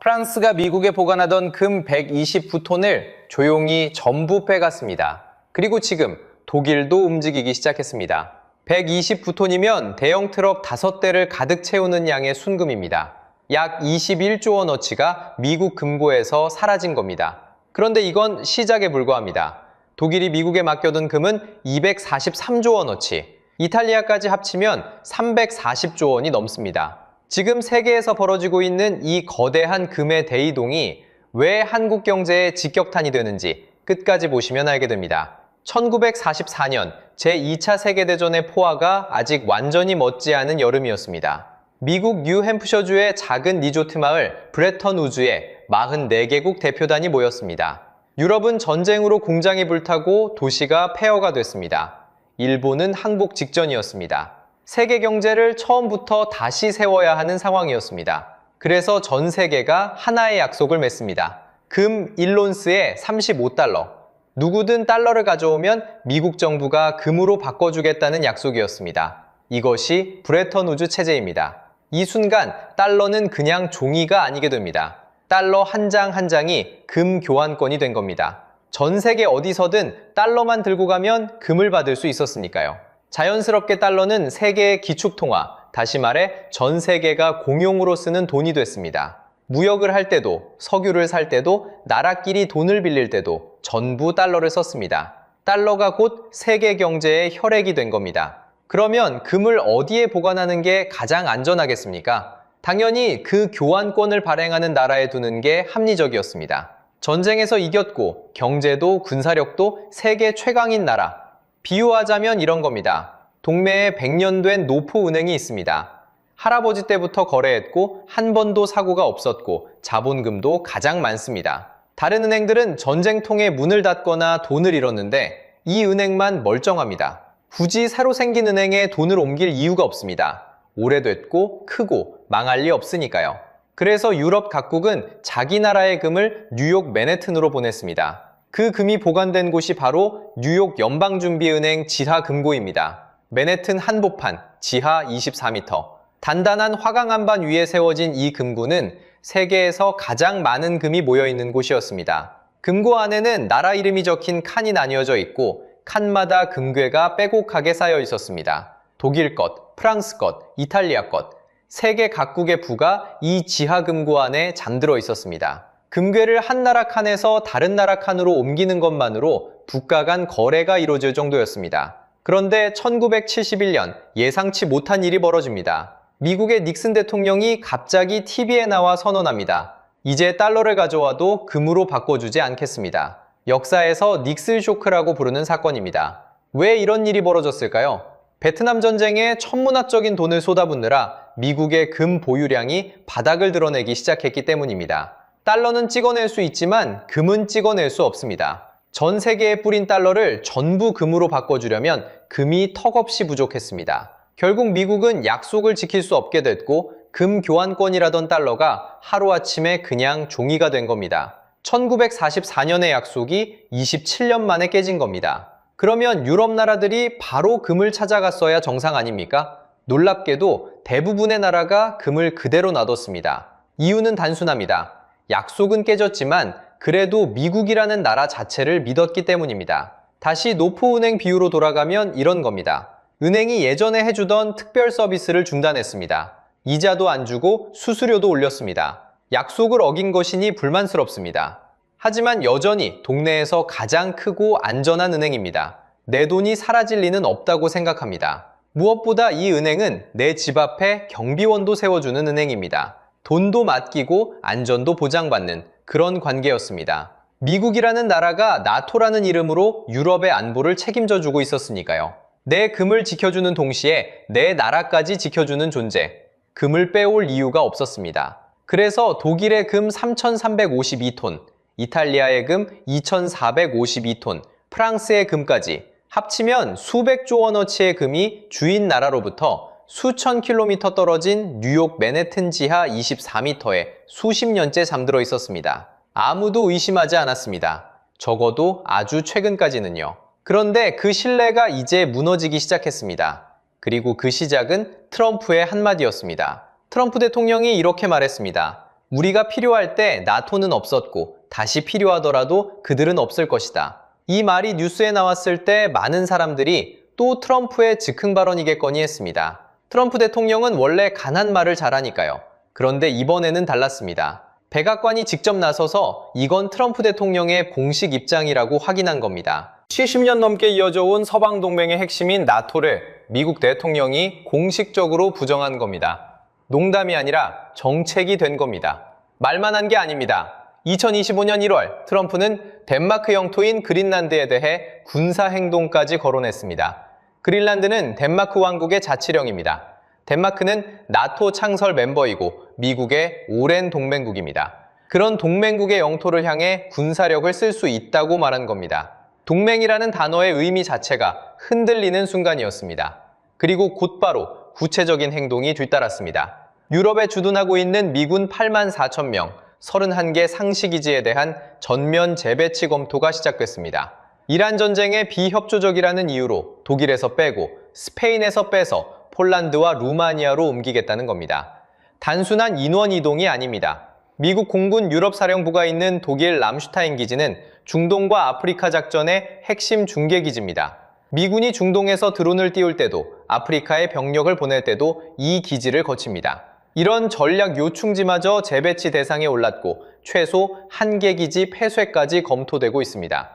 프랑스가 미국에 보관하던 금 129톤을 조용히 전부 빼갔습니다. 그리고 지금 독일도 움직이기 시작했습니다. 129톤이면 대형 트럭 5대를 가득 채우는 양의 순금입니다. 약 21조 원어치가 미국 금고에서 사라진 겁니다. 그런데 이건 시작에 불과합니다. 독일이 미국에 맡겨둔 금은 243조 원어치, 이탈리아까지 합치면 340조 원이 넘습니다. 지금 세계에서 벌어지고 있는 이 거대한 금의 대이동이 왜 한국 경제에 직격탄이 되는지 끝까지 보시면 알게 됩니다. 1944년 제2차 세계대전의 포화가 아직 완전히 멎지 않은 여름이었습니다. 미국 뉴햄프셔주의 작은 리조트 마을 브레턴 우즈에 44개국 대표단이 모였습니다. 유럽은 전쟁으로 공장이 불타고 도시가 폐허가 됐습니다. 일본은 항복 직전이었습니다. 세계 경제를 처음부터 다시 세워야 하는 상황이었습니다. 그래서 전 세계가 하나의 약속을 맺습니다. 금 1론스에 35달러. 누구든 달러를 가져오면 미국 정부가 금으로 바꿔주겠다는 약속이었습니다. 이것이 브레턴 우즈 체제입니다. 이 순간 달러는 그냥 종이가 아니게 됩니다. 달러 한 장 한 장이 금 교환권이 된 겁니다. 전 세계 어디서든 달러만 들고 가면 금을 받을 수 있었으니까요. 자연스럽게 달러는 세계의 기축통화, 다시 말해 전 세계가 공용으로 쓰는 돈이 됐습니다. 무역을 할 때도, 석유를 살 때도, 나라끼리 돈을 빌릴 때도 전부 달러를 썼습니다. 달러가 곧 세계 경제의 혈액이 된 겁니다. 그러면 금을 어디에 보관하는 게 가장 안전하겠습니까? 당연히 그 교환권을 발행하는 나라에 두는 게 합리적이었습니다. 전쟁에서 이겼고 경제도 군사력도 세계 최강인 나라. 비유하자면 이런 겁니다. 동매에 100년 된 노포은행이 있습니다. 할아버지 때부터 거래했고 한 번도 사고가 없었고 자본금도 가장 많습니다. 다른 은행들은 전쟁통에 문을 닫거나 돈을 잃었는데 이 은행만 멀쩡합니다. 굳이 새로 생긴 은행에 돈을 옮길 이유가 없습니다. 오래됐고 크고 망할 리 없으니까요. 그래서 유럽 각국은 자기 나라의 금을 뉴욕 맨해튼으로 보냈습니다. 그 금이 보관된 곳이 바로 뉴욕 연방준비은행 지하금고입니다. 맨해튼 한복판, 지하 24m. 단단한 화강 한반 위에 세워진 이 금고는 세계에서 가장 많은 금이 모여있는 곳이었습니다. 금고 안에는 나라 이름이 적힌 칸이 나뉘어져 있고 칸마다 금괴가 빼곡하게 쌓여 있었습니다. 독일 것, 프랑스 것, 이탈리아 것, 세계 각국의 부가 이 지하금고 안에 잠들어 있었습니다. 금괴를 한 나라 칸에서 다른 나라 칸으로 옮기는 것만으로 부가 간 거래가 이루어질 정도였습니다. 그런데 1971년 예상치 못한 일이 벌어집니다. 미국의 닉슨 대통령이 갑자기 TV에 나와 선언합니다. 이제 달러를 가져와도 금으로 바꿔주지 않겠습니다. 역사에서 닉슨 쇼크라고 부르는 사건입니다. 왜 이런 일이 벌어졌을까요? 베트남 전쟁에 천문학적인 돈을 쏟아붓느라 미국의 금 보유량이 바닥을 드러내기 시작했기 때문입니다. 달러는 찍어낼 수 있지만 금은 찍어낼 수 없습니다. 전 세계에 뿌린 달러를 전부 금으로 바꿔주려면 금이 턱없이 부족했습니다. 결국 미국은 약속을 지킬 수 없게 됐고 금 교환권이라던 달러가 하루아침에 그냥 종이가 된 겁니다. 1944년의 약속이 27년 만에 깨진 겁니다. 그러면 유럽 나라들이 바로 금을 찾아갔어야 정상 아닙니까? 놀랍게도 대부분의 나라가 금을 그대로 놔뒀습니다. 이유는 단순합니다. 약속은 깨졌지만 그래도 미국이라는 나라 자체를 믿었기 때문입니다. 다시 노포은행 비유로 돌아가면 이런 겁니다. 은행이 예전에 해주던 특별 서비스를 중단했습니다. 이자도 안 주고 수수료도 올렸습니다. 약속을 어긴 것이니 불만스럽습니다. 하지만 여전히 동네에서 가장 크고 안전한 은행입니다. 내 돈이 사라질 리는 없다고 생각합니다. 무엇보다 이 은행은 내 집 앞에 경비원도 세워주는 은행입니다. 돈도 맡기고 안전도 보장받는 그런 관계였습니다. 미국이라는 나라가 나토라는 이름으로 유럽의 안보를 책임져 주고 있었으니까요. 내 금을 지켜주는 동시에 내 나라까지 지켜주는 존재. 금을 빼올 이유가 없었습니다. 그래서 독일의 금 3,352톤, 이탈리아의 금 2,452톤, 프랑스의 금까지 합치면 수백조 원어치의 금이 주인 나라로부터 수천 킬로미터 떨어진 뉴욕 맨해튼 지하 24m에 수십 년째 잠들어 있었습니다. 아무도 의심하지 않았습니다. 적어도 아주 최근까지는요. 그런데 그 신뢰가 이제 무너지기 시작했습니다. 그리고 그 시작은 트럼프의 한마디였습니다. 트럼프 대통령이 이렇게 말했습니다. 우리가 필요할 때 나토는 없었고 다시 필요하더라도 그들은 없을 것이다. 이 말이 뉴스에 나왔을 때 많은 사람들이 또 트럼프의 즉흥 발언이겠거니 했습니다. 트럼프 대통령은 원래 간한 말을 잘하니까요. 그런데 이번에는 달랐습니다. 백악관이 직접 나서서 이건 트럼프 대통령의 공식 입장이라고 확인한 겁니다. 70년 넘게 이어져 온 서방 동맹의 핵심인 나토를 미국 대통령이 공식적으로 부정한 겁니다. 농담이 아니라 정책이 된 겁니다. 말만 한 게 아닙니다. 2025년 1월 트럼프는 덴마크 영토인 그린란드에 대해 군사행동까지 거론했습니다. 그린란드는 덴마크 왕국의 자치령입니다. 덴마크는 나토 창설 멤버이고 미국의 오랜 동맹국입니다. 그런 동맹국의 영토를 향해 군사력을 쓸 수 있다고 말한 겁니다. 동맹이라는 단어의 의미 자체가 흔들리는 순간이었습니다. 그리고 곧바로 구체적인 행동이 뒤따랐습니다. 유럽에 주둔하고 있는 미군 8만 4천 명, 31개 상시기지에 대한 전면 재배치 검토가 시작됐습니다. 이란 전쟁에 비협조적이라는 이유로 독일에서 빼고 스페인에서 빼서 폴란드와 루마니아로 옮기겠다는 겁니다. 단순한 인원 이동이 아닙니다. 미국 공군 유럽사령부가 있는 독일 람슈타인 기지는 중동과 아프리카 작전의 핵심 중계기지입니다. 미군이 중동에서 드론을 띄울 때도 아프리카에 병력을 보낼 때도 이 기지를 거칩니다. 이런 전략 요충지마저 재배치 대상에 올랐고 최소 1개 기지 폐쇄까지 검토되고 있습니다.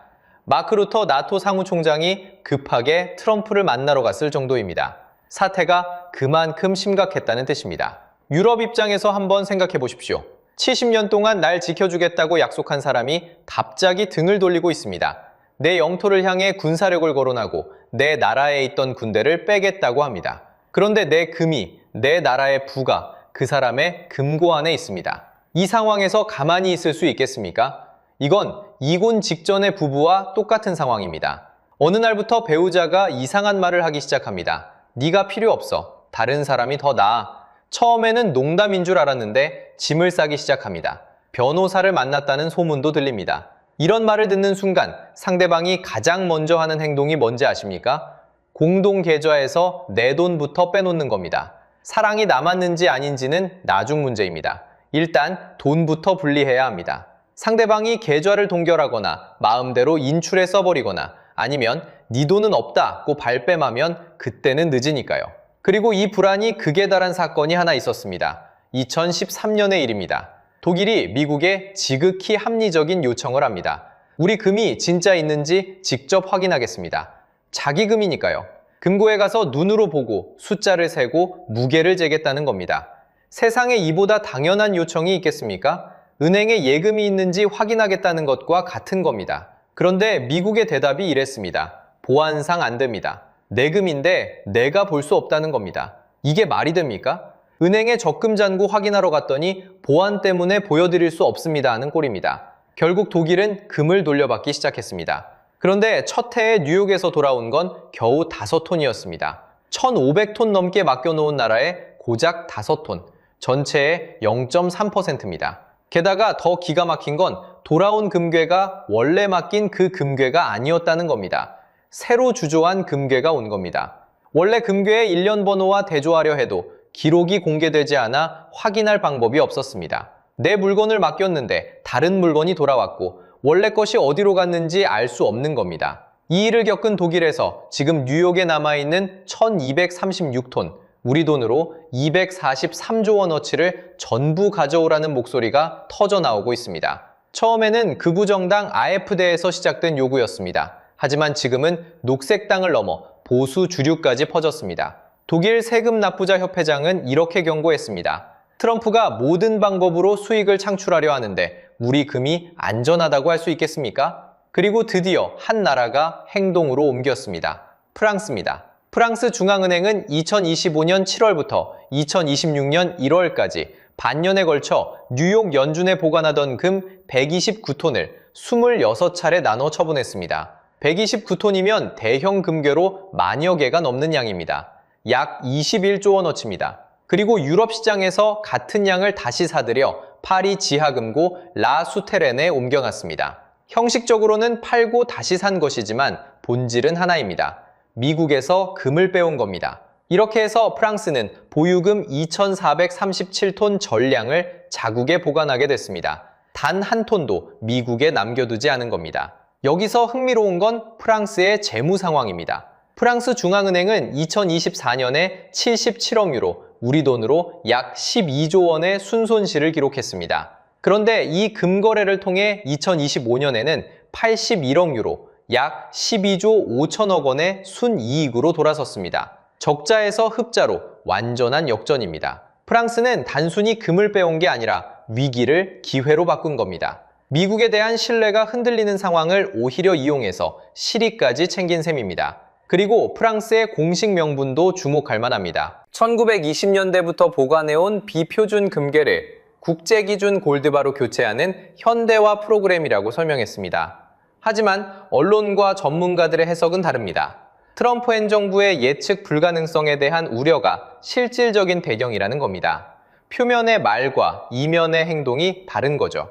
마크 루터 나토 사무총장이 급하게 트럼프를 만나러 갔을 정도입니다. 사태가 그만큼 심각했다는 뜻입니다. 유럽 입장에서 한번 생각해 보십시오. 70년 동안 날 지켜주겠다고 약속한 사람이 갑자기 등을 돌리고 있습니다. 내 영토를 향해 군사력을 거론하고 내 나라에 있던 군대를 빼겠다고 합니다. 그런데 내 금이, 내 나라의 부가 그 사람의 금고 안에 있습니다. 이 상황에서 가만히 있을 수 있겠습니까? 이건 이혼 직전의 부부와 똑같은 상황입니다. 어느 날부터 배우자가 이상한 말을 하기 시작합니다. 네가 필요 없어. 다른 사람이 더 나아. 처음에는 농담인 줄 알았는데 짐을 싸기 시작합니다. 변호사를 만났다는 소문도 들립니다. 이런 말을 듣는 순간 상대방이 가장 먼저 하는 행동이 뭔지 아십니까? 공동 계좌에서 내 돈부터 빼놓는 겁니다. 사랑이 남았는지 아닌지는 나중 문제입니다. 일단 돈부터 분리해야 합니다. 상대방이 계좌를 동결하거나 마음대로 인출해 써버리거나 아니면 네 돈은 없다고 발뺌하면 그때는 늦으니까요. 그리고 이 불안이 극에 달한 사건이 하나 있었습니다. 2013년의 일입니다. 독일이 미국에 지극히 합리적인 요청을 합니다. 우리 금이 진짜 있는지 직접 확인하겠습니다. 자기 금이니까요. 금고에 가서 눈으로 보고 숫자를 세고 무게를 재겠다는 겁니다. 세상에 이보다 당연한 요청이 있겠습니까? 은행에 예금이 있는지 확인하겠다는 것과 같은 겁니다. 그런데 미국의 대답이 이랬습니다. 보안상 안 됩니다. 내 금인데 내가 볼 수 없다는 겁니다. 이게 말이 됩니까? 은행에 적금 잔고 확인하러 갔더니 보안 때문에 보여드릴 수 없습니다 하는 꼴입니다. 결국 독일은 금을 돌려받기 시작했습니다. 그런데 첫 해에 뉴욕에서 돌아온 건 겨우 5톤이었습니다. 1,500톤 넘게 맡겨놓은 나라에 고작 5톤, 전체의 0.3%입니다. 게다가 더 기가 막힌 건 돌아온 금괴가 원래 맡긴 그 금괴가 아니었다는 겁니다. 새로 주조한 금괴가 온 겁니다. 원래 금괴의 일련 번호와 대조하려 해도 기록이 공개되지 않아 확인할 방법이 없었습니다. 내 물건을 맡겼는데 다른 물건이 돌아왔고 원래 것이 어디로 갔는지 알 수 없는 겁니다. 이 일을 겪은 독일에서 지금 뉴욕에 남아있는 1236톤, 우리 돈으로 243조 원어치를 전부 가져오라는 목소리가 터져나오고 있습니다. 처음에는 극우정당 AfD에서 시작된 요구였습니다. 하지만 지금은 녹색당을 넘어 보수 주류까지 퍼졌습니다. 독일 세금 납부자 협회장은 이렇게 경고했습니다. 트럼프가 모든 방법으로 수익을 창출하려 하는데 우리 금이 안전하다고 할 수 있겠습니까? 그리고 드디어 한 나라가 행동으로 옮겼습니다. 프랑스입니다. 프랑스 중앙은행은 2025년 7월부터 2026년 1월까지 반년에 걸쳐 뉴욕 연준에 보관하던 금 129톤을 26차례 나눠 처분했습니다. 129톤이면 대형 금괴로 만여 개가 넘는 양입니다. 약 21조 원어치입니다. 그리고 유럽 시장에서 같은 양을 다시 사들여 파리 지하금고 라 수테렌에 옮겨놨습니다. 형식적으로는 팔고 다시 산 것이지만 본질은 하나입니다. 미국에서 금을 빼온 겁니다. 이렇게 해서 프랑스는 보유금 2,437톤 전량을 자국에 보관하게 됐습니다. 단 한 톤도 미국에 남겨두지 않은 겁니다. 여기서 흥미로운 건 프랑스의 재무 상황입니다. 프랑스 중앙은행은 2024년에 77억 유로, 우리 돈으로 약 12조 원의 순손실을 기록했습니다. 그런데 이 금거래를 통해 2025년에는 81억 유로, 약 12조 5천억 원의 순이익으로 돌아섰습니다. 적자에서 흑자로 완전한 역전입니다. 프랑스는 단순히 금을 빼온 게 아니라 위기를 기회로 바꾼 겁니다. 미국에 대한 신뢰가 흔들리는 상황을 오히려 이용해서 실익까지 챙긴 셈입니다. 그리고 프랑스의 공식 명분도 주목할 만합니다. 1920년대부터 보관해온 비표준 금괴를 국제기준 골드바로 교체하는 현대화 프로그램이라고 설명했습니다. 하지만 언론과 전문가들의 해석은 다릅니다. 트럼프 행정부의 예측 불가능성에 대한 우려가 실질적인 배경이라는 겁니다. 표면의 말과 이면의 행동이 다른 거죠.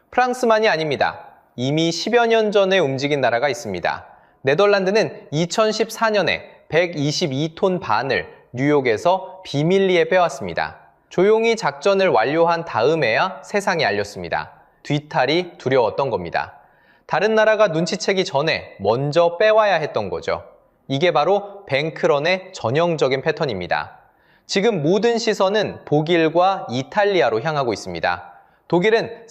프랑스만이 아닙니다. 이미 10여 년 전에 움직인 나라가 있습니다. 네덜란드는 2014년에 122톤 반을 뉴욕에서 비밀리에 빼왔습니다. 조용히 작전을 완료한 다음에야 세상에 알렸습니다. 뒤탈이 두려웠던 겁니다. 다른 나라가 눈치채기 전에 먼저 빼와야 했던 거죠. 이게 바로 뱅크런의 전형적인 패턴입니다. 지금 모든 시선은 독일과 이탈리아로 향하고 있습니다. 독일은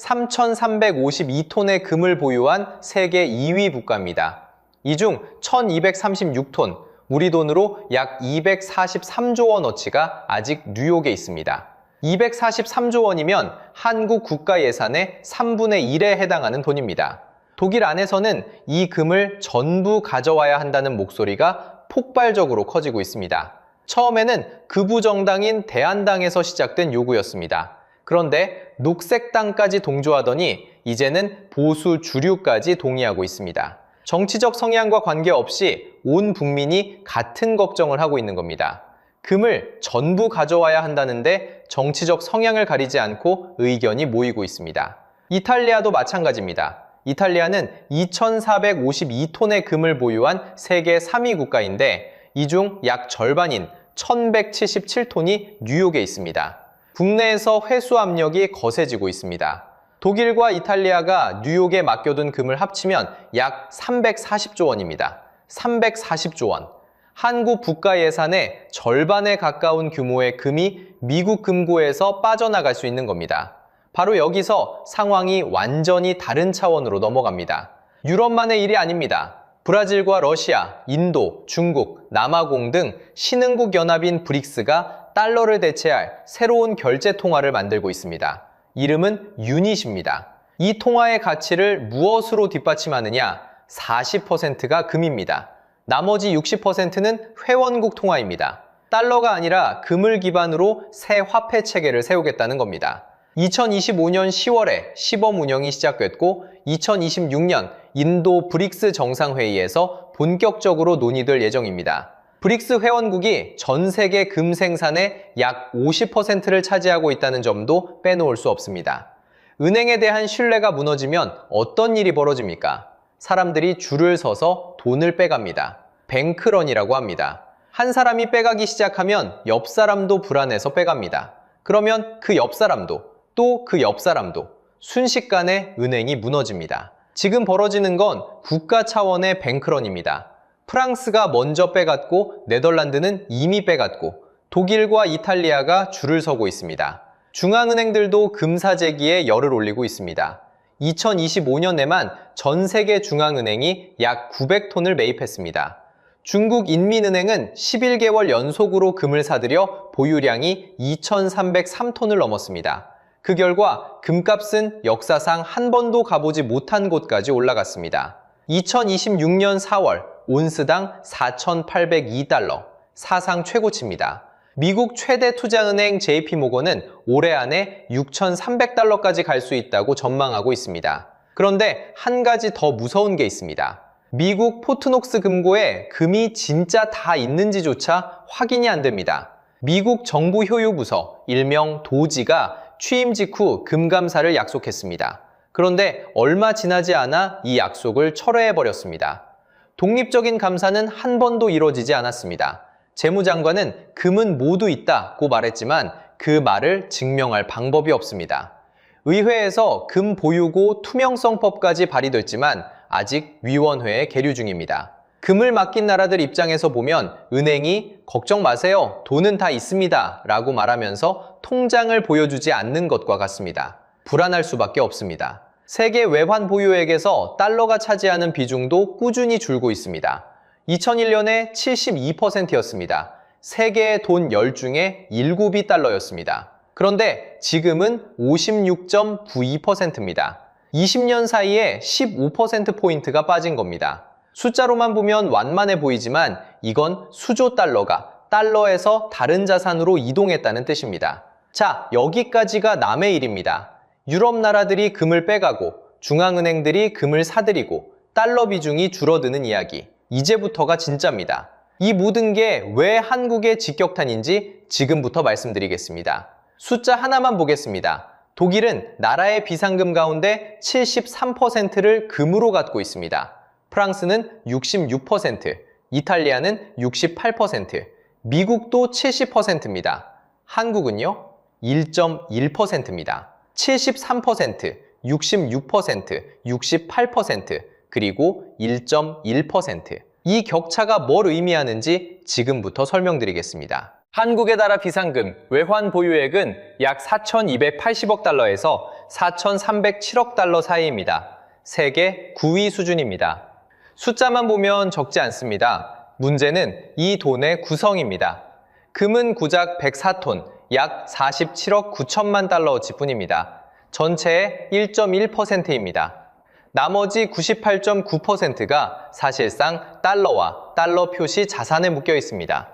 3,352톤의 금을 보유한 세계 2위 국가입니다. 이 중 1,236톤, 우리 돈으로 약 243조 원어치가 아직 뉴욕에 있습니다. 243조 원이면 한국 국가 예산의 3분의 1에 해당하는 돈입니다. 독일 안에서는 이 금을 전부 가져와야 한다는 목소리가 폭발적으로 커지고 있습니다. 처음에는 극우 정당인 대한당에서 시작된 요구였습니다. 그런데 녹색당까지 동조하더니 이제는 보수 주류까지 동의하고 있습니다. 정치적 성향과 관계없이 온 국민이 같은 걱정을 하고 있는 겁니다. 금을 전부 가져와야 한다는데 정치적 성향을 가리지 않고 의견이 모이고 있습니다. 이탈리아도 마찬가지입니다. 이탈리아는 2,452톤의 금을 보유한 세계 3위 국가인데 이 중 약 절반인 1,177톤이 뉴욕에 있습니다. 국내에서 회수 압력이 거세지고 있습니다. 독일과 이탈리아가 뉴욕에 맡겨둔 금을 합치면 약 340조 원입니다. 340조 원. 한국 국가 예산의 절반에 가까운 규모의 금이 미국 금고에서 빠져나갈 수 있는 겁니다. 바로 여기서 상황이 완전히 다른 차원으로 넘어갑니다. 유럽만의 일이 아닙니다. 브라질과 러시아, 인도, 중국, 남아공 등 신흥국 연합인 브릭스가 달러를 대체할 새로운 결제 통화를 만들고 있습니다. 이름은 유닛입니다. 이 통화의 가치를 무엇으로 뒷받침하느냐? 40%가 금입니다. 나머지 60%는 회원국 통화입니다. 달러가 아니라 금을 기반으로 새 화폐 체계를 세우겠다는 겁니다. 2025년 10월에 시범 운영이 시작됐고 2026년 인도 브릭스 정상회의에서 본격적으로 논의될 예정입니다. 브릭스 회원국이 전 세계 금 생산의 약 50%를 차지하고 있다는 점도 빼놓을 수 없습니다. 은행에 대한 신뢰가 무너지면 어떤 일이 벌어집니까? 사람들이 줄을 서서 돈을 빼갑니다. 뱅크런이라고 합니다. 한 사람이 빼가기 시작하면 옆 사람도 불안해서 빼갑니다. 그러면 그 옆 사람도 또 그 옆 사람도 순식간에 은행이 무너집니다. 지금 벌어지는 건 국가 차원의 뱅크런입니다. 프랑스가 먼저 빼갔고 네덜란드는 이미 빼갔고 독일과 이탈리아가 줄을 서고 있습니다. 중앙은행들도 금사재기에 열을 올리고 있습니다. 2025년에만 전 세계 중앙은행이 약 900톤을 매입했습니다. 중국 인민은행은 11개월 연속으로 금을 사들여 보유량이 2,303톤을 넘었습니다. 그 결과 금값은 역사상 한 번도 가보지 못한 곳까지 올라갔습니다. 2026년 4월 온스당 4,802달러, 사상 최고치입니다. 미국 최대 투자은행 JP모건은 올해 안에 6,300달러까지 갈 수 있다고 전망하고 있습니다. 그런데 한 가지 더 무서운 게 있습니다. 미국 포트녹스 금고에 금이 진짜 다 있는지조차 확인이 안 됩니다. 미국 정부 효유부서, 일명 도지가 취임 직후 금감사를 약속했습니다. 그런데 얼마 지나지 않아 이 약속을 철회해버렸습니다. 독립적인 감사는 한 번도 이뤄지지 않았습니다. 재무장관은 금은 모두 있다고 말했지만 그 말을 증명할 방법이 없습니다. 의회에서 금 보유고 투명성법까지 발의됐지만 아직 위원회에 계류 중입니다. 금을 맡긴 나라들 입장에서 보면 은행이 걱정 마세요, 돈은 다 있습니다 라고 말하면서 통장을 보여주지 않는 것과 같습니다. 불안할 수밖에 없습니다. 세계 외환 보유액에서 달러가 차지하는 비중도 꾸준히 줄고 있습니다. 2001년에 72%였습니다. 세계의 돈 10 중에 7이 달러였습니다. 그런데 지금은 56.92%입니다. 20년 사이에 15%포인트가 빠진 겁니다. 숫자로만 보면 완만해 보이지만 이건 수조 달러가 달러에서 다른 자산으로 이동했다는 뜻입니다. 자, 여기까지가 남의 일입니다. 유럽 나라들이 금을 빼가고 중앙은행들이 금을 사들이고 달러 비중이 줄어드는 이야기. 이제부터가 진짜입니다. 이 모든 게 왜 한국의 직격탄인지 지금부터 말씀드리겠습니다. 숫자 하나만 보겠습니다. 독일은 나라의 비상금 가운데 73%를 금으로 갖고 있습니다. 프랑스는 66%, 이탈리아는 68%, 미국도 70%입니다. 한국은요? 1.1%입니다. 73%, 66%, 68%, 그리고 1.1%. 이 격차가 뭘 의미하는지 지금부터 설명드리겠습니다. 한국의 나라 비상금, 외환 보유액은 약 4,280억 달러에서 4,307억 달러 사이입니다. 세계 9위 수준입니다. 숫자만 보면 적지 않습니다. 문제는 이 돈의 구성입니다. 금은 고작 104톤, 약 47억 9천만 달러어치뿐입니다. 전체의 1.1%입니다. 나머지 98.9%가 사실상 달러와 달러 표시 자산에 묶여 있습니다.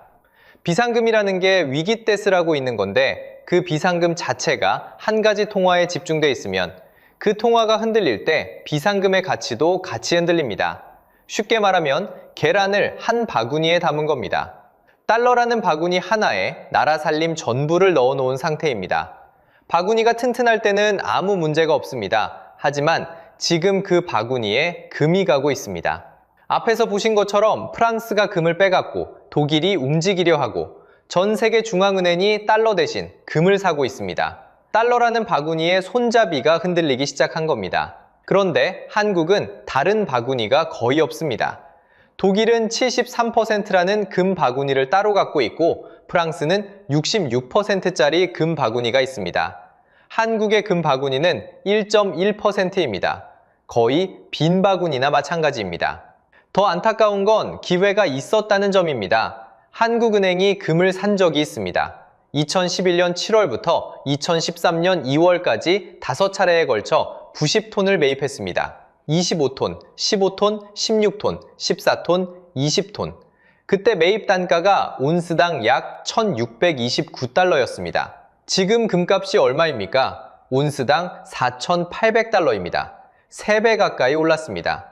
비상금이라는 게 위기 때 쓰라고 있는 건데 그 비상금 자체가 한 가지 통화에 집중돼 있으면 그 통화가 흔들릴 때 비상금의 가치도 같이 흔들립니다. 쉽게 말하면 계란을 한 바구니에 담은 겁니다. 달러라는 바구니 하나에 나라 살림 전부를 넣어 놓은 상태입니다. 바구니가 튼튼할 때는 아무 문제가 없습니다. 하지만 지금 그 바구니에 금이 가고 있습니다. 앞에서 보신 것처럼 프랑스가 금을 빼갔고 독일이 움직이려 하고 전 세계 중앙은행이 달러 대신 금을 사고 있습니다. 달러라는 바구니의 손잡이가 흔들리기 시작한 겁니다. 그런데 한국은 다른 바구니가 거의 없습니다. 독일은 73%라는 금 바구니를 따로 갖고 있고 프랑스는 66%짜리 금 바구니가 있습니다. 한국의 금 바구니는 1.1%입니다. 거의 빈 바구니나 마찬가지입니다. 더 안타까운 건 기회가 있었다는 점입니다. 한국은행이 금을 산 적이 있습니다. 2011년 7월부터 2013년 2월까지 5차례에 걸쳐 90톤을 매입했습니다. 25톤, 15톤, 16톤, 14톤, 20톤. 그때 매입 단가가 온스당 약 1,629달러였습니다. 지금 금값이 얼마입니까? 온스당 4,800달러입니다. 3배 가까이 올랐습니다.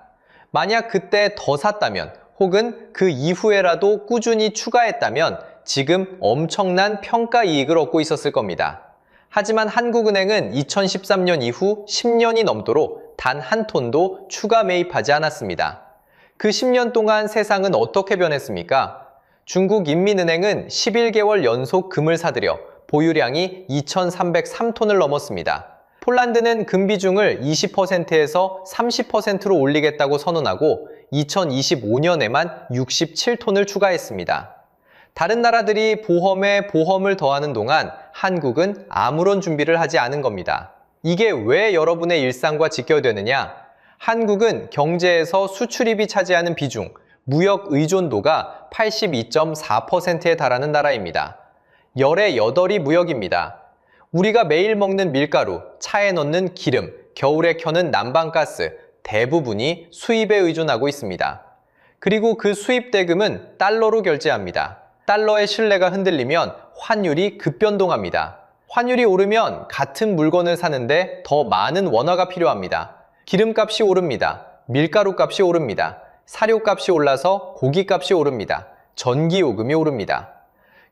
만약 그때 더 샀다면 혹은 그 이후에라도 꾸준히 추가했다면 지금 엄청난 평가 이익을 얻고 있었을 겁니다. 하지만 한국은행은 2013년 이후 10년이 넘도록 단 한 톤도 추가 매입하지 않았습니다. 그 10년 동안 세상은 어떻게 변했습니까? 중국 인민은행은 11개월 연속 금을 사들여 보유량이 2,303톤을 넘었습니다. 폴란드는 금 비중을 20%에서 30%로 올리겠다고 선언하고 2025년에만 67톤을 추가했습니다. 다른 나라들이 보험에 보험을 더하는 동안 한국은 아무런 준비를 하지 않은 겁니다. 이게 왜 여러분의 일상과 직결되느냐? 한국은 경제에서 수출입이 차지하는 비중, 무역 의존도가 82.4%에 달하는 나라입니다. 열의 8이 무역입니다. 우리가 매일 먹는 밀가루, 차에 넣는 기름, 겨울에 켜는 난방가스 대부분이 수입에 의존하고 있습니다. 그리고 그 수입 대금은 달러로 결제합니다. 달러의 신뢰가 흔들리면 환율이 급변동합니다. 환율이 오르면 같은 물건을 사는데 더 많은 원화가 필요합니다. 기름값이 오릅니다. 밀가루값이 오릅니다. 사료값이 올라서 고기값이 오릅니다. 전기요금이 오릅니다.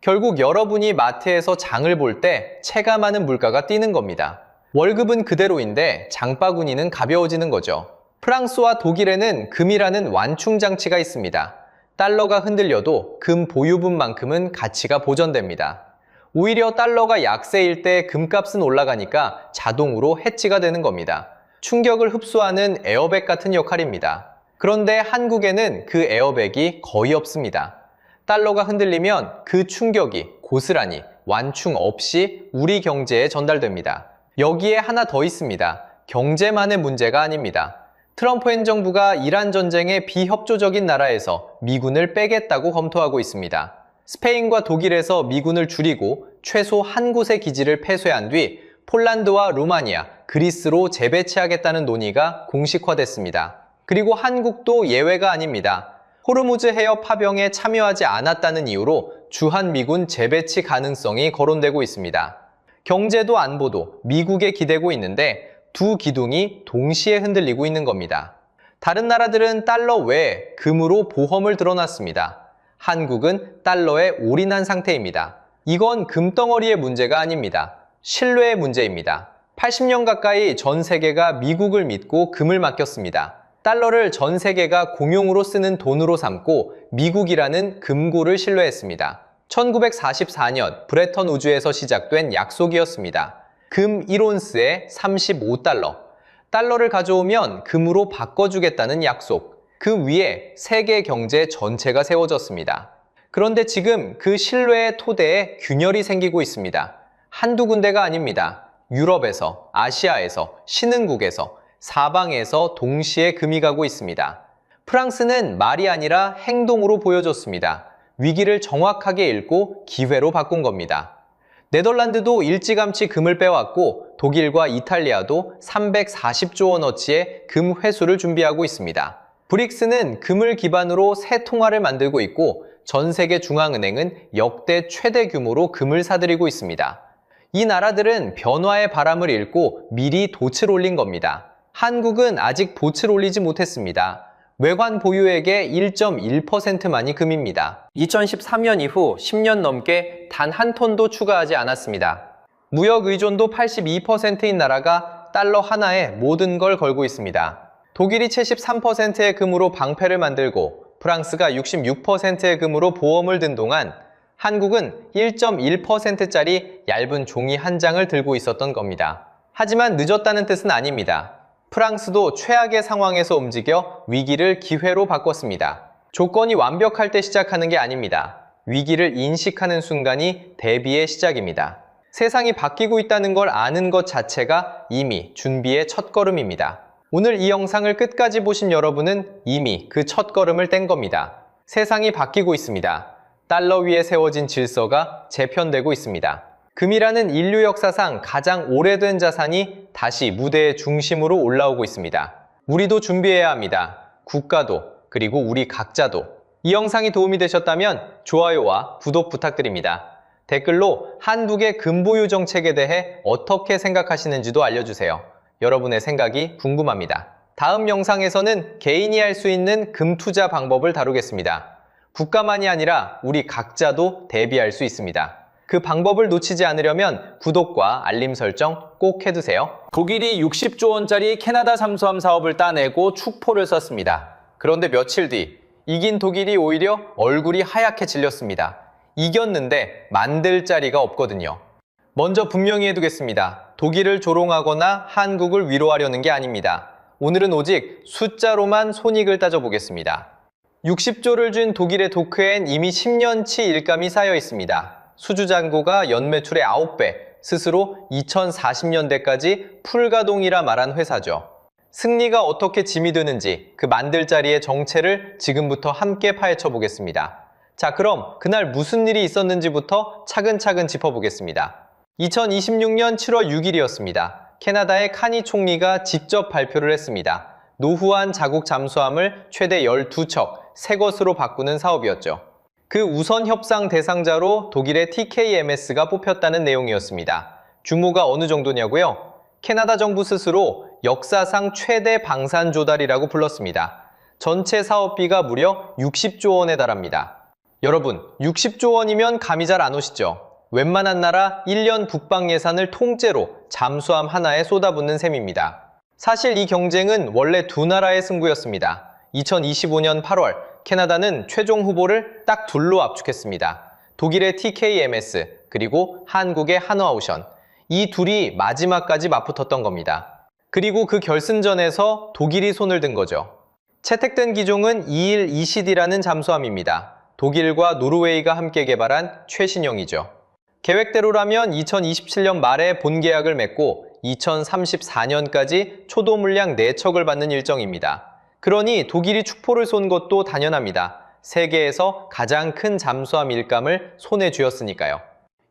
결국 여러분이 마트에서 장을 볼 때 체감하는 물가가 뛰는 겁니다. 월급은 그대로인데 장바구니는 가벼워지는 거죠. 프랑스와 독일에는 금이라는 완충 장치가 있습니다. 달러가 흔들려도 금 보유분만큼은 가치가 보전됩니다. 오히려 달러가 약세일 때 금값은 올라가니까 자동으로 해지가 되는 겁니다. 충격을 흡수하는 에어백 같은 역할입니다. 그런데 한국에는 그 에어백이 거의 없습니다. 달러가 흔들리면 그 충격이 고스란히 완충 없이 우리 경제에 전달됩니다. 여기에 하나 더 있습니다. 경제만의 문제가 아닙니다. 트럼프 행정부가 이란 전쟁에 비협조적인 나라에서 미군을 빼겠다고 검토하고 있습니다. 스페인과 독일에서 미군을 줄이고 최소 한 곳의 기지를 폐쇄한 뒤 폴란드와 루마니아, 그리스로 재배치하겠다는 논의가 공식화됐습니다. 그리고 한국도 예외가 아닙니다. 호르무즈 해협 파병에 참여하지 않았다는 이유로 주한미군 재배치 가능성이 거론되고 있습니다. 경제도 안보도 미국에 기대고 있는데 두 기둥이 동시에 흔들리고 있는 겁니다. 다른 나라들은 달러 외에 금으로 보험을 들어놨습니다. 한국은 달러에 올인한 상태입니다. 이건 금덩어리의 문제가 아닙니다. 신뢰의 문제입니다. 80년 가까이 전 세계가 미국을 믿고 금을 맡겼습니다. 달러를 전 세계가 공용으로 쓰는 돈으로 삼고 미국이라는 금고를 신뢰했습니다. 1944년 브레턴 우주에서 시작된 약속이었습니다. 금 1온스에 35달러. 달러를 가져오면 금으로 바꿔주겠다는 약속. 그 위에 세계 경제 전체가 세워졌습니다. 그런데 지금 그 신뢰의 토대에 균열이 생기고 있습니다. 한두 군데가 아닙니다. 유럽에서, 아시아에서, 신흥국에서, 사방에서 동시에 금이 가고 있습니다. 프랑스는 말이 아니라 행동으로 보여줬습니다. 위기를 정확하게 읽고 기회로 바꾼 겁니다. 네덜란드도 일찌감치 금을 빼왔고 독일과 이탈리아도 340조 원어치의 금 회수를 준비하고 있습니다. 브릭스는 금을 기반으로 새 통화를 만들고 있고 전 세계 중앙은행은 역대 최대 규모로 금을 사들이고 있습니다. 이 나라들은 변화의 바람을 읽고 미리 돛을 올린 겁니다. 한국은 아직 돛을 올리지 못했습니다. 외환 보유액의 1.1%만이 금입니다. 2013년 이후 10년 넘게 단 한 톤도 추가하지 않았습니다. 무역 의존도 82%인 나라가 달러 하나에 모든 걸 걸고 있습니다. 독일이 73%의 금으로 방패를 만들고 프랑스가 66%의 금으로 보험을 든 동안 한국은 1.1%짜리 얇은 종이 한 장을 들고 있었던 겁니다. 하지만 늦었다는 뜻은 아닙니다. 프랑스도 최악의 상황에서 움직여 위기를 기회로 바꿨습니다. 조건이 완벽할 때 시작하는 게 아닙니다. 위기를 인식하는 순간이 대비의 시작입니다. 세상이 바뀌고 있다는 걸 아는 것 자체가 이미 준비의 첫걸음입니다. 오늘 이 영상을 끝까지 보신 여러분은 이미 그 첫걸음을 뗀 겁니다. 세상이 바뀌고 있습니다. 달러 위에 세워진 질서가 재편되고 있습니다. 금이라는 인류 역사상 가장 오래된 자산이 다시 무대의 중심으로 올라오고 있습니다. 우리도 준비해야 합니다. 국가도, 그리고 우리 각자도. 이 영상이 도움이 되셨다면 좋아요와 구독 부탁드립니다. 댓글로 한국의 금보유 정책에 대해 어떻게 생각하시는지도 알려주세요. 여러분의 생각이 궁금합니다. 다음 영상에서는 개인이 할 수 있는 금 투자 방법을 다루겠습니다. 국가만이 아니라 우리 각자도 대비할 수 있습니다. 그 방법을 놓치지 않으려면 구독과 알림 설정 꼭 해두세요. 독일이 60조 원짜리 캐나다 잠수함 사업을 따내고 축포를 썼습니다. 그런데 며칠 뒤 이긴 독일이 오히려 얼굴이 하얗게 질렸습니다. 이겼는데 만들 자리가 없거든요. 먼저 분명히 해두겠습니다. 독일을 조롱하거나 한국을 위로하려는 게 아닙니다. 오늘은 오직 숫자로만 손익을 따져보겠습니다. 60조를 준 독일의 도크엔 이미 10년치 일감이 쌓여 있습니다. 수주잔고가 연매출의 9배, 스스로 2040년대까지 풀가동이라 말한 회사죠. 승리가 어떻게 짐이 되는지 그 만들 자리의 정체를 지금부터 함께 파헤쳐 보겠습니다. 자, 그럼 그날 무슨 일이 있었는지부터 차근차근 짚어보겠습니다. 2026년 7월 6일이었습니다. 캐나다의 카니 총리가 직접 발표를 했습니다. 노후한 자국 잠수함을 최대 12척, 새 것으로 바꾸는 사업이었죠. 그 우선 협상 대상자로 독일의 TKMS가 뽑혔다는 내용이었습니다. 규모가 어느 정도냐고요? 캐나다 정부 스스로 역사상 최대 방산 조달이라고 불렀습니다. 전체 사업비가 무려 60조 원에 달합니다. 여러분, 60조 원이면 감이 잘 안 오시죠? 웬만한 나라 1년 북방 예산을 통째로 잠수함 하나에 쏟아붓는 셈입니다. 사실 이 경쟁은 원래 두 나라의 승부였습니다. 2025년 8월 캐나다는 최종 후보를 딱 둘로 압축했습니다. 독일의 TKMS, 그리고 한국의 한화오션. 이 둘이 마지막까지 맞붙었던 겁니다. 그리고 그 결승전에서 독일이 손을 든 거죠. 채택된 기종은 2120D라는 잠수함입니다. 독일과 노르웨이가 함께 개발한 최신형이죠. 계획대로라면 2027년 말에 본계약을 맺고 2034년까지 초도 물량 4척을 받는 일정입니다. 그러니 독일이 축포를 쏜 것도 당연합니다. 세계에서 가장 큰 잠수함 일감을 손에 쥐었으니까요.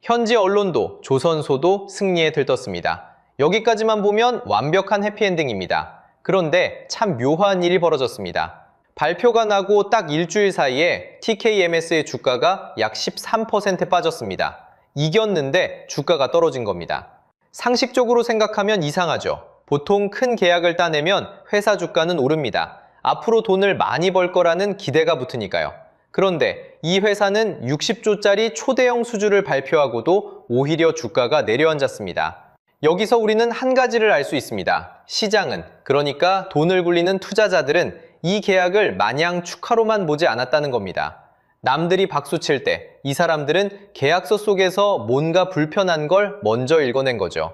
현지 언론도 조선소도 승리에 들떴습니다. 여기까지만 보면 완벽한 해피엔딩입니다. 그런데 참 묘한 일이 벌어졌습니다. 발표가 나고 딱 일주일 사이에 TKMS의 주가가 약 13% 빠졌습니다. 이겼는데 주가가 떨어진 겁니다. 상식적으로 생각하면 이상하죠. 보통 큰 계약을 따내면 회사 주가는 오릅니다. 앞으로 돈을 많이 벌 거라는 기대가 붙으니까요. 그런데 이 회사는 60조짜리 초대형 수주를 발표하고도 오히려 주가가 내려앉았습니다. 여기서 우리는 한 가지를 알 수 있습니다. 시장은, 그러니까 돈을 굴리는 투자자들은 이 계약을 마냥 축하로만 보지 않았다는 겁니다. 남들이 박수칠 때 이 사람들은 계약서 속에서 뭔가 불편한 걸 먼저 읽어낸 거죠.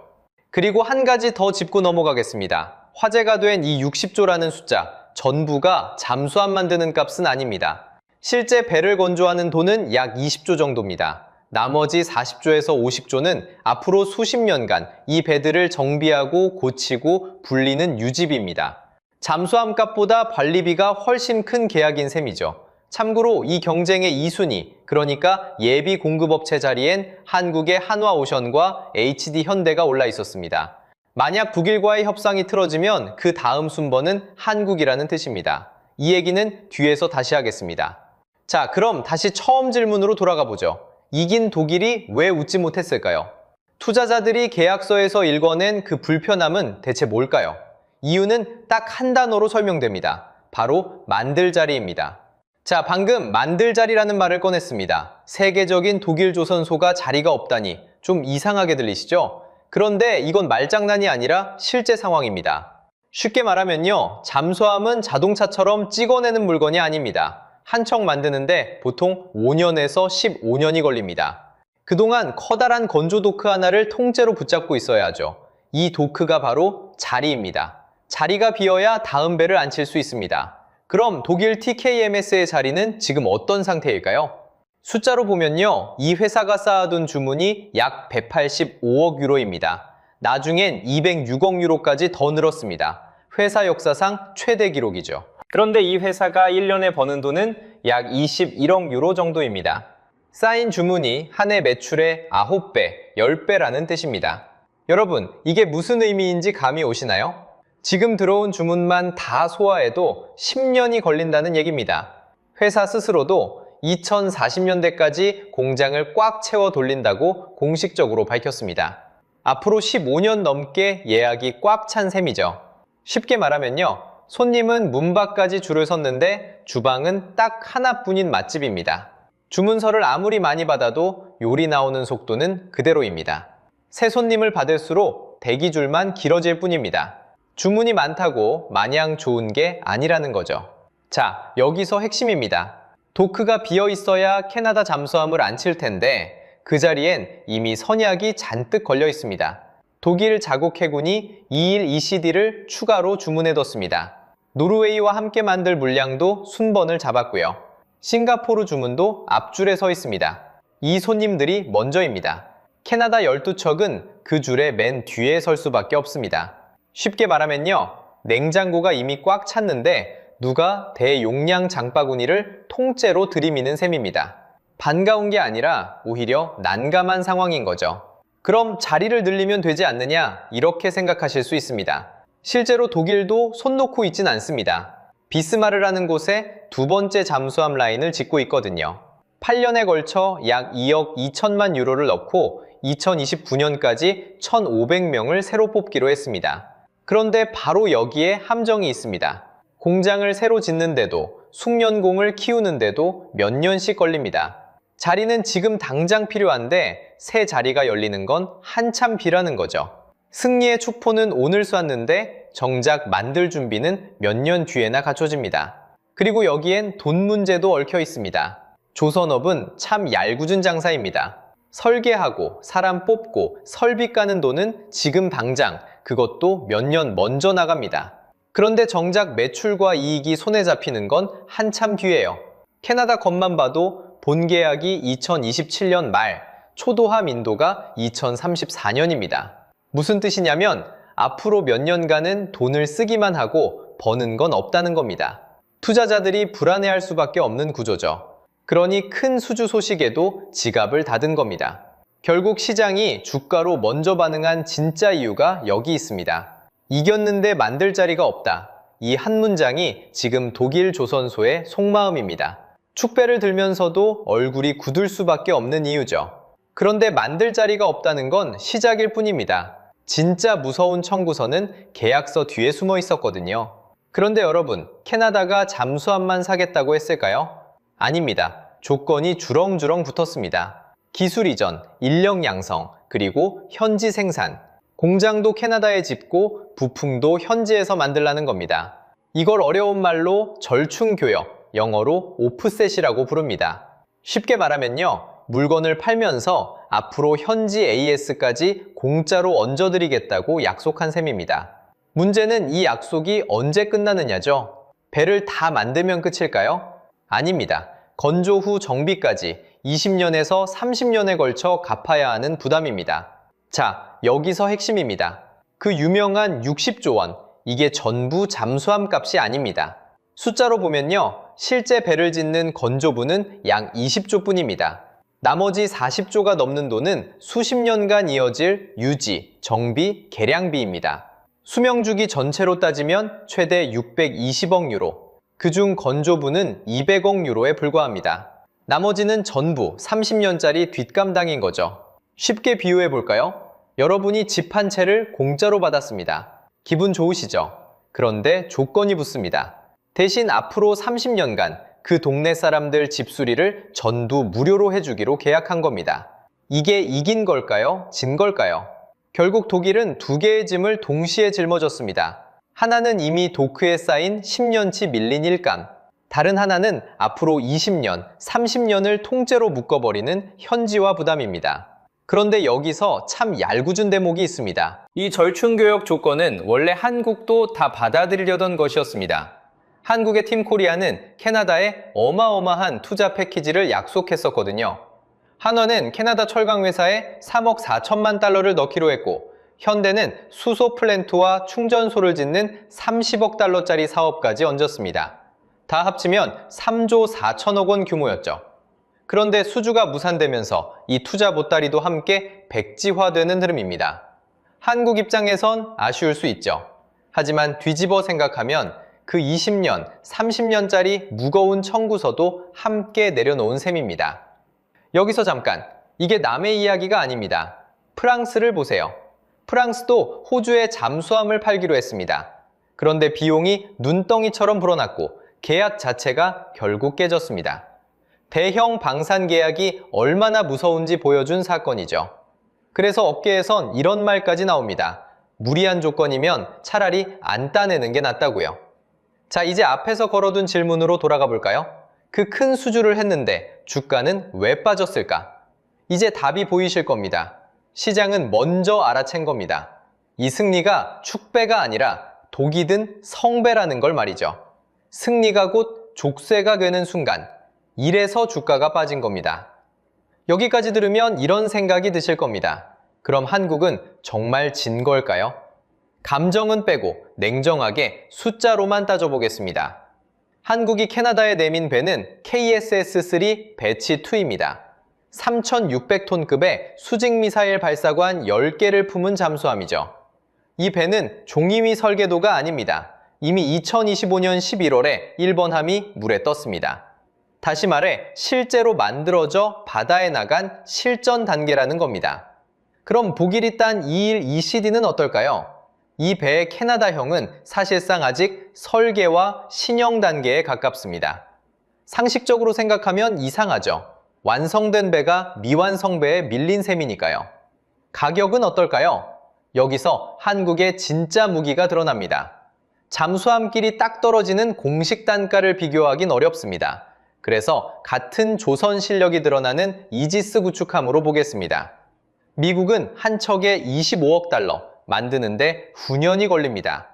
그리고 한 가지 더 짚고 넘어가겠습니다. 화제가 된 이 60조라는 숫자, 전부가 잠수함 만드는 값은 아닙니다. 실제 배를 건조하는 돈은 약 20조 정도입니다. 나머지 40조에서 50조는 앞으로 수십 년간 이 배들을 정비하고 고치고 불리는 유지비입니다. 잠수함 값보다 관리비가 훨씬 큰 계약인 셈이죠. 참고로 이 경쟁의 2순위, 그러니까 예비 공급업체 자리엔 한국의 한화오션과 HD현대가 올라 있었습니다. 만약 독일과의 협상이 틀어지면 그 다음 순번은 한국이라는 뜻입니다. 이 얘기는 뒤에서 다시 하겠습니다. 자, 그럼 다시 처음 질문으로 돌아가 보죠. 이긴 독일이 왜 웃지 못했을까요? 투자자들이 계약서에서 읽어낸 그 불편함은 대체 뭘까요? 이유는 딱 한 단어로 설명됩니다. 바로 만들 자리입니다. 자, 방금 만들 자리라는 말을 꺼냈습니다. 세계적인 독일 조선소가 자리가 없다니 좀 이상하게 들리시죠? 그런데 이건 말장난이 아니라 실제 상황입니다. 쉽게 말하면요, 잠수함은 자동차처럼 찍어내는 물건이 아닙니다. 한 척 만드는데 보통 5년에서 15년이 걸립니다. 그동안 커다란 건조 도크 하나를 통째로 붙잡고 있어야 하죠. 이 도크가 바로 자리입니다. 자리가 비어야 다음 배를 앉힐 수 있습니다. 그럼 독일 TKMS의 자리는 지금 어떤 상태일까요? 숫자로 보면요, 이 회사가 쌓아둔 주문이 약 185억 유로입니다. 나중엔 206억 유로까지 더 늘었습니다. 회사 역사상 최대 기록이죠. 그런데 이 회사가 1년에 버는 돈은 약 21억 유로 정도입니다. 쌓인 주문이 한 해 매출의 9배, 10배라는 뜻입니다. 여러분, 이게 무슨 의미인지 감이 오시나요? 지금 들어온 주문만 다 소화해도 10년이 걸린다는 얘기입니다. 회사 스스로도 2040년대까지 공장을 꽉 채워 돌린다고 공식적으로 밝혔습니다. 앞으로 15년 넘게 예약이 꽉 찬 셈이죠. 쉽게 말하면요, 손님은 문 밖까지 줄을 섰는데 주방은 딱 하나뿐인 맛집입니다. 주문서를 아무리 많이 받아도 요리 나오는 속도는 그대로입니다. 새 손님을 받을수록 대기줄만 길어질 뿐입니다. 주문이 많다고 마냥 좋은 게 아니라는 거죠. 자, 여기서 핵심입니다. 도크가 비어 있어야 캐나다 잠수함을 앉힐 텐데 그 자리엔 이미 선약이 잔뜩 걸려 있습니다. 독일 자국 해군이 2120D를 추가로 주문해뒀습니다. 노르웨이와 함께 만들 물량도 순번을 잡았고요. 싱가포르 주문도 앞줄에 서 있습니다. 이 손님들이 먼저입니다. 캐나다 12척은 그 줄의 맨 뒤에 설 수밖에 없습니다. 쉽게 말하면요, 냉장고가 이미 꽉 찼는데 누가 대용량 장바구니를 통째로 들이미는 셈입니다. 반가운 게 아니라 오히려 난감한 상황인 거죠. 그럼 자리를 늘리면 되지 않느냐, 이렇게 생각하실 수 있습니다. 실제로 독일도 손 놓고 있진 않습니다. 비스마르라는 곳에 두 번째 잠수함 라인을 짓고 있거든요. 8년에 걸쳐 약 2억 2천만 유로를 넣고 2029년까지 1,500명을 새로 뽑기로 했습니다. 그런데 바로 여기에 함정이 있습니다. 공장을 새로 짓는데도 숙련공을 키우는데도 몇 년씩 걸립니다. 자리는 지금 당장 필요한데 새 자리가 열리는 건 한참 비라는 거죠. 승리의 축포는 오늘 쐈는데 정작 만들 준비는 몇 년 뒤에나 갖춰집니다. 그리고 여기엔 돈 문제도 얽혀 있습니다. 조선업은 참 얄궂은 장사입니다. 설계하고 사람 뽑고 설비 까는 돈은 지금 당장, 그것도 몇 년 먼저 나갑니다. 그런데 정작 매출과 이익이 손에 잡히는 건 한참 뒤에요. 캐나다 것만 봐도 본 계약이 2027년 말, 초도화 민도가 2034년입니다. 무슨 뜻이냐면 앞으로 몇 년간은 돈을 쓰기만 하고 버는 건 없다는 겁니다. 투자자들이 불안해할 수밖에 없는 구조죠. 그러니 큰 수주 소식에도 지갑을 닫은 겁니다. 결국 시장이 주가로 먼저 반응한 진짜 이유가 여기 있습니다. 이겼는데 만들 자리가 없다. 이 한 문장이 지금 독일 조선소의 속마음입니다. 축배를 들면서도 얼굴이 굳을 수밖에 없는 이유죠. 그런데 만들 자리가 없다는 건 시작일 뿐입니다. 진짜 무서운 청구서는 계약서 뒤에 숨어 있었거든요. 그런데 여러분, 캐나다가 잠수함만 사겠다고 했을까요? 아닙니다. 조건이 주렁주렁 붙었습니다. 기술 이전, 인력 양성, 그리고 현지 생산. 공장도 캐나다에 짓고 부품도 현지에서 만들라는 겁니다. 이걸 어려운 말로 절충교역, 영어로 오프셋이라고 부릅니다. 쉽게 말하면요, 물건을 팔면서 앞으로 현지 AS까지 공짜로 얹어드리겠다고 약속한 셈입니다. 문제는 이 약속이 언제 끝나느냐죠. 배를 다 만들면 끝일까요? 아닙니다. 건조 후 정비까지 20년에서 30년에 걸쳐 갚아야 하는 부담입니다. 자, 여기서 핵심입니다. 그 유명한 60조 원, 이게 전부 잠수함 값이 아닙니다. 숫자로 보면요, 실제 배를 짓는 건조부는 약 20조 뿐입니다. 나머지 40조가 넘는 돈은 수십 년간 이어질 유지, 정비, 개량비입니다. 수명주기 전체로 따지면 최대 620억 유로, 그중 건조부는 200억 유로에 불과합니다. 나머지는 전부 30년짜리 뒷감당인 거죠. 쉽게 비유해 볼까요? 여러분이 집 한 채를 공짜로 받았습니다. 기분 좋으시죠? 그런데 조건이 붙습니다. 대신 앞으로 30년간 그 동네 사람들 집수리를 전부 무료로 해주기로 계약한 겁니다. 이게 이긴 걸까요? 진 걸까요? 결국 독일은 두 개의 짐을 동시에 짊어졌습니다. 하나는 이미 도크에 쌓인 10년치 밀린 일감, 다른 하나는 앞으로 20년, 30년을 통째로 묶어버리는 현지화 부담입니다. 그런데 여기서 참 얄궂은 대목이 있습니다. 이 절충교역 조건은 원래 한국도 다 받아들이려던 것이었습니다. 한국의 팀코리아는 캐나다에 어마어마한 투자 패키지를 약속했었거든요. 한화는 캐나다 철강회사에 3억 4천만 달러를 넣기로 했고, 현대는 수소 플랜트와 충전소를 짓는 30억 달러짜리 사업까지 얹었습니다. 다 합치면 3조 4천억 원 규모였죠. 그런데 수주가 무산되면서 이 투자 보따리도 함께 백지화되는 흐름입니다. 한국 입장에선 아쉬울 수 있죠. 하지만 뒤집어 생각하면 그 20년, 30년짜리 무거운 청구서도 함께 내려놓은 셈입니다. 여기서 잠깐, 이게 남의 이야기가 아닙니다. 프랑스를 보세요. 프랑스도 호주에 잠수함을 팔기로 했습니다. 그런데 비용이 눈덩이처럼 불어났고 계약 자체가 결국 깨졌습니다. 대형 방산 계약이 얼마나 무서운지 보여준 사건이죠. 그래서 업계에선 이런 말까지 나옵니다. 무리한 조건이면 차라리 안 따내는 게 낫다고요. 자, 이제 앞에서 걸어둔 질문으로 돌아가 볼까요? 그 큰 수주를 했는데 주가는 왜 빠졌을까? 이제 답이 보이실 겁니다. 시장은 먼저 알아챈 겁니다. 이 승리가 축배가 아니라 독이 든 성배라는 걸 말이죠. 승리가 곧 족쇄가 되는 순간, 이래서 주가가 빠진 겁니다. 여기까지 들으면 이런 생각이 드실 겁니다. 그럼 한국은 정말 진 걸까요? 감정은 빼고 냉정하게 숫자로만 따져보겠습니다. 한국이 캐나다에 내민 배는 KSS-3 배치2입니다. 3,600톤급의 수직미사일 발사관 10개를 품은 잠수함이죠. 이 배는 종이위 설계도가 아닙니다. 이미 2025년 11월에 일본 함이 물에 떴습니다. 다시 말해 실제로 만들어져 바다에 나간 실전 단계라는 겁니다. 그럼 보길이 딴 2일 ECD는 어떨까요? 이 배의 캐나다형은 사실상 아직 설계와 신형 단계에 가깝습니다. 상식적으로 생각하면 이상하죠. 완성된 배가 미완성 배에 밀린 셈이니까요. 가격은 어떨까요? 여기서 한국의 진짜 무기가 드러납니다. 잠수함끼리 딱 떨어지는 공식 단가를 비교하긴 어렵습니다. 그래서 같은 조선 실력이 드러나는 이지스 구축함으로 보겠습니다. 미국은 한 척에 25억 달러, 만드는데 9년이 걸립니다.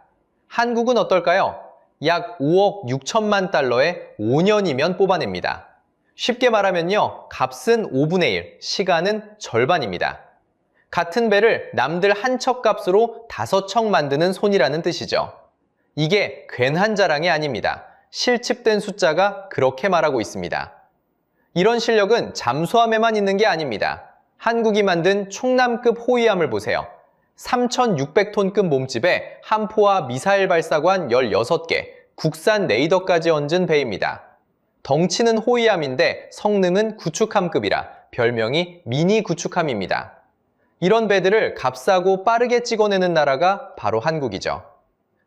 한국은 어떨까요? 약 5억 6천만 달러에 5년이면 뽑아냅니다. 쉽게 말하면요, 값은 5분의 1, 시간은 절반입니다. 같은 배를 남들 한 척 값으로 5척 만드는 손이라는 뜻이죠. 이게 괜한 자랑이 아닙니다. 실측된 숫자가 그렇게 말하고 있습니다. 이런 실력은 잠수함에만 있는 게 아닙니다. 한국이 만든 충남급 호위함을 보세요. 3,600톤급 몸집에 함포와 미사일 발사관 16개, 국산 레이더까지 얹은 배입니다. 덩치는 호위함인데 성능은 구축함급이라 별명이 미니 구축함입니다. 이런 배들을 값싸고 빠르게 찍어내는 나라가 바로 한국이죠.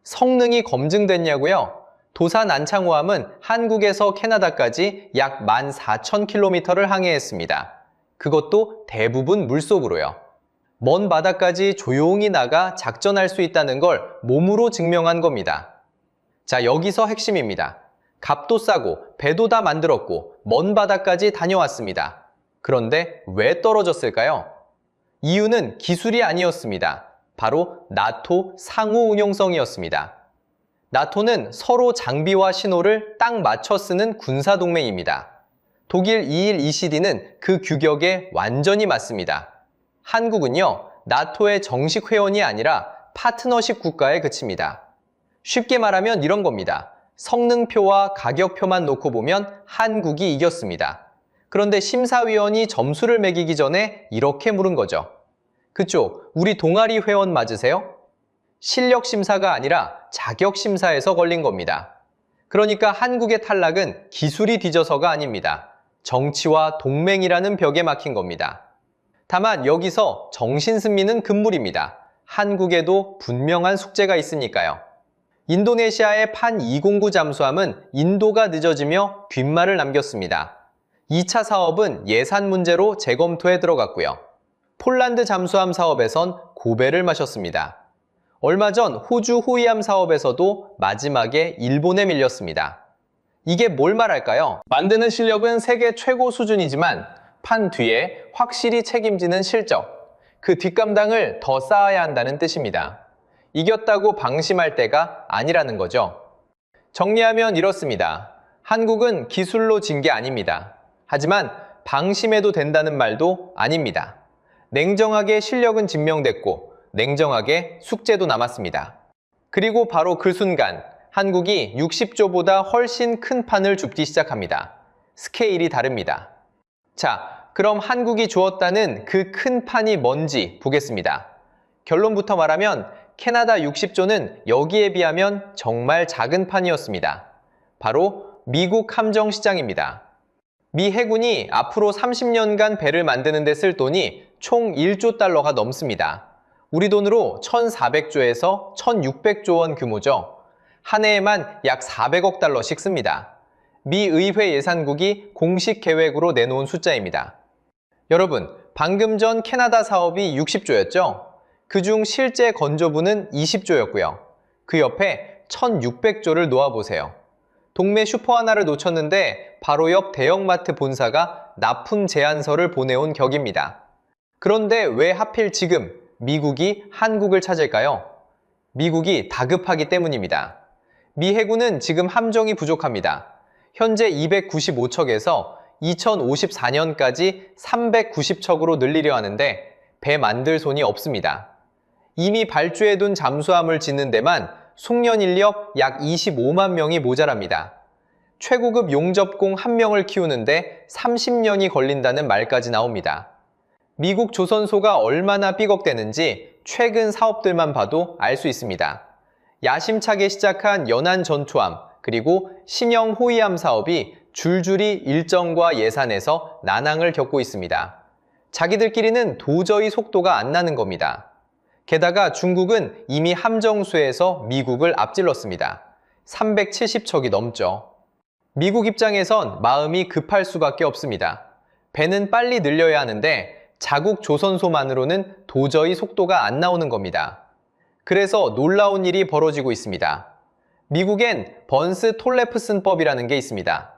성능이 검증됐냐고요? 도산 안창호함은 한국에서 캐나다까지 약 14,000km를 항해했습니다. 그것도 대부분 물속으로요. 먼 바다까지 조용히 나가 작전할 수 있다는 걸 몸으로 증명한 겁니다. 자, 여기서 핵심입니다. 값도 싸고 배도 다 만들었고 먼 바다까지 다녀왔습니다. 그런데 왜 떨어졌을까요? 이유는 기술이 아니었습니다. 바로 나토 상호 운용성이었습니다. 나토는 서로 장비와 신호를 딱 맞춰 쓰는 군사동맹입니다. 독일 2일 ECD는 그 규격에 완전히 맞습니다. 한국은요, 나토의 정식 회원이 아니라 파트너십 국가에 그칩니다. 쉽게 말하면 이런 겁니다. 성능표와 가격표만 놓고 보면 한국이 이겼습니다. 그런데 심사위원이 점수를 매기기 전에 이렇게 물은 거죠. 그쪽, 우리 동아리 회원 맞으세요? 실력 심사가 아니라 자격 심사에서 걸린 겁니다. 그러니까 한국의 탈락은 기술이 뒤져서가 아닙니다. 정치와 동맹이라는 벽에 막힌 겁니다. 다만 여기서 정신승리는 금물입니다. 한국에도 분명한 숙제가 있으니까요. 인도네시아의 판 209 잠수함은 인도가 늦어지며 뒷말을 남겼습니다. 2차 사업은 예산 문제로 재검토에 들어갔고요. 폴란드 잠수함 사업에선 고배를 마셨습니다. 얼마 전 호주 호위함 사업에서도 마지막에 일본에 밀렸습니다. 이게 뭘 말할까요? 만드는 실력은 세계 최고 수준이지만 판 뒤에 확실히 책임지는 실적, 그 뒷감당을 더 쌓아야 한다는 뜻입니다. 이겼다고 방심할 때가 아니라는 거죠. 정리하면 이렇습니다. 한국은 기술로 진 게 아닙니다. 하지만 방심해도 된다는 말도 아닙니다. 냉정하게 실력은 증명됐고 냉정하게 숙제도 남았습니다. 그리고 바로 그 순간 한국이 60조보다 훨씬 큰 판을 줍기 시작합니다. 스케일이 다릅니다. 자, 그럼 한국이 주었다는 그 큰 판이 뭔지 보겠습니다. 결론부터 말하면 캐나다 60조는 여기에 비하면 정말 작은 판이었습니다. 바로 미국 함정 시장입니다. 미 해군이 앞으로 30년간 배를 만드는 데 쓸 돈이 총 1조 달러가 넘습니다. 우리 돈으로 1,400조에서 1,600조 원 규모죠. 한 해에만 약 400억 달러씩 씁니다. 미 의회 예산국이 공식 계획으로 내놓은 숫자입니다. 여러분, 방금 전 캐나다 사업이 60조였죠? 그중 실제 건조부는 20조였고요. 그 옆에 1,600조를 놓아보세요. 동네 슈퍼 하나를 놓쳤는데 바로 옆 대형마트 본사가 납품 제안서를 보내온 격입니다. 그런데 왜 하필 지금 미국이 한국을 찾을까요? 미국이 다급하기 때문입니다. 미 해군은 지금 함정이 부족합니다. 현재 295척에서 2054년까지 390척으로 늘리려 하는데 배 만들 손이 없습니다. 이미 발주해둔 잠수함을 짓는 데만 숙련 인력 약 25만 명이 모자랍니다. 최고급 용접공 1명을 키우는데 30년이 걸린다는 말까지 나옵니다. 미국 조선소가 얼마나 삐걱대는지 최근 사업들만 봐도 알 수 있습니다. 야심차게 시작한 연안 전투함 그리고 신형 호위함 사업이 줄줄이 일정과 예산에서 난항을 겪고 있습니다. 자기들끼리는 도저히 속도가 안 나는 겁니다. 게다가 중국은 이미 함정수에서 미국을 앞질렀습니다. 370척이 넘죠. 미국 입장에선 마음이 급할 수밖에 없습니다. 배는 빨리 늘려야 하는데 자국 조선소만으로는 도저히 속도가 안 나오는 겁니다. 그래서 놀라운 일이 벌어지고 있습니다. 미국엔 번스 톨레프슨법이라는 게 있습니다.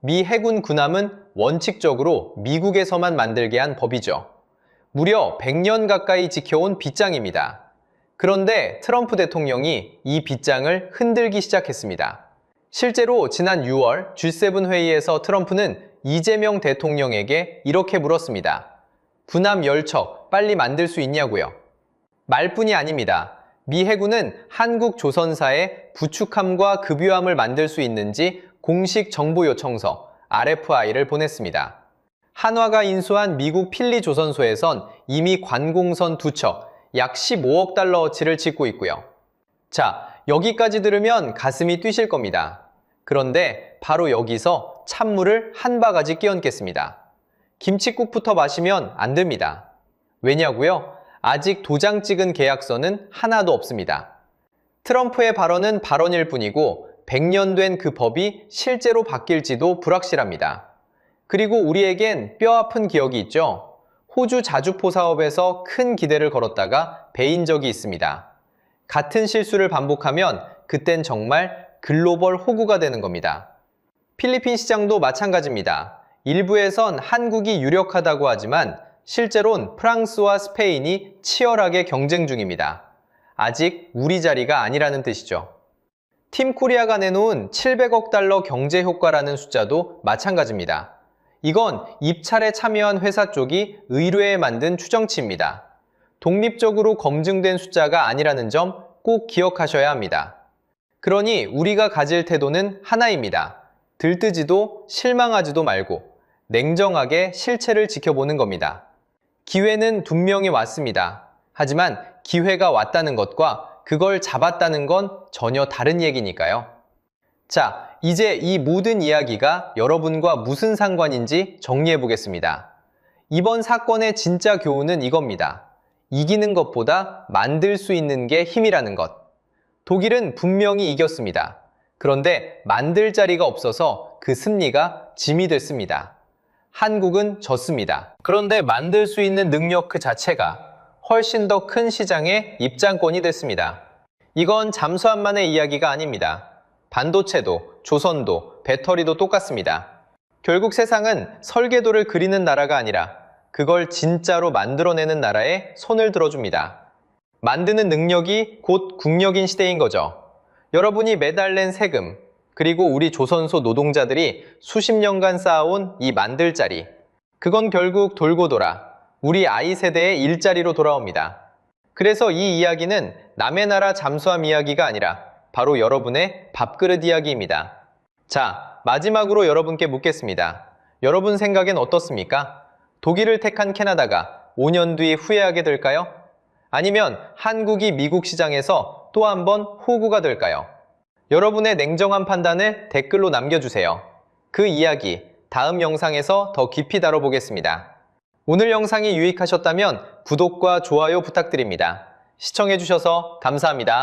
미 해군 군함은 원칙적으로 미국에서만 만들게 한 법이죠. 무려 100년 가까이 지켜온 빗장입니다. 그런데 트럼프 대통령이 이 빗장을 흔들기 시작했습니다. 실제로 지난 6월 G7 회의에서 트럼프는 이재명 대통령에게 이렇게 물었습니다. 군함 10척 빨리 만들 수 있냐고요. 말뿐이 아닙니다. 미 해군은 한국 조선사에 부축함과 급유함을 만들 수 있는지 공식 정보 요청서 RFI를 보냈습니다. 한화가 인수한 미국 필리 조선소에선 이미 관공선 2척, 약 15억 달러어치를 짓고 있고요. 자, 여기까지 들으면 가슴이 뛰실 겁니다. 그런데 바로 여기서 찬물을 한 바가지 끼얹겠습니다. 김칫국부터 마시면 안 됩니다. 왜냐고요? 아직 도장 찍은 계약서는 하나도 없습니다. 트럼프의 발언은 발언일 뿐이고 100년 된 그 법이 실제로 바뀔지도 불확실합니다. 그리고 우리에겐 뼈아픈 기억이 있죠. 호주 자주포 사업에서 큰 기대를 걸었다가 베인 적이 있습니다. 같은 실수를 반복하면 그땐 정말 글로벌 호구가 되는 겁니다. 필리핀 시장도 마찬가지입니다. 일부에선 한국이 유력하다고 하지만 실제론 프랑스와 스페인이 치열하게 경쟁 중입니다. 아직 우리 자리가 아니라는 뜻이죠. 팀 코리아가 내놓은 700억 달러 경제 효과라는 숫자도 마찬가지입니다. 이건 입찰에 참여한 회사 쪽이 의뢰에 만든 추정치입니다. 독립적으로 검증된 숫자가 아니라는 점 꼭 기억하셔야 합니다. 그러니 우리가 가질 태도는 하나입니다. 들뜨지도 실망하지도 말고 냉정하게 실체를 지켜보는 겁니다. 기회는 분명히 왔습니다. 하지만 기회가 왔다는 것과 그걸 잡았다는 건 전혀 다른 얘기니까요. 자, 이제 이 모든 이야기가 여러분과 무슨 상관인지 정리해 보겠습니다. 이번 사건의 진짜 교훈은 이겁니다. 이기는 것보다 만들 수 있는 게 힘이라는 것. 독일은 분명히 이겼습니다. 그런데 만들 자리가 없어서 그 승리가 짐이 됐습니다. 한국은 졌습니다. 그런데 만들 수 있는 능력 그 자체가 훨씬 더 큰 시장의 입장권이 됐습니다. 이건 잠수함만의 이야기가 아닙니다. 반도체도, 조선도, 배터리도 똑같습니다. 결국 세상은 설계도를 그리는 나라가 아니라 그걸 진짜로 만들어내는 나라에 손을 들어줍니다. 만드는 능력이 곧 국력인 시대인 거죠. 여러분이 매달 낸 세금, 그리고 우리 조선소 노동자들이 수십 년간 쌓아온 이 만들 자리, 그건 결국 돌고 돌아 우리 아이 세대의 일자리로 돌아옵니다. 그래서 이 이야기는 남의 나라 잠수함 이야기가 아니라 바로 여러분의 밥그릇 이야기입니다. 자, 마지막으로 여러분께 묻겠습니다. 여러분 생각엔 어떻습니까? 독일을 택한 캐나다가 5년 뒤 후회하게 될까요? 아니면 한국이 미국 시장에서 또 한 번 호구가 될까요? 여러분의 냉정한 판단을 댓글로 남겨주세요. 그 이야기 다음 영상에서 더 깊이 다뤄보겠습니다. 오늘 영상이 유익하셨다면 구독과 좋아요 부탁드립니다. 시청해주셔서 감사합니다.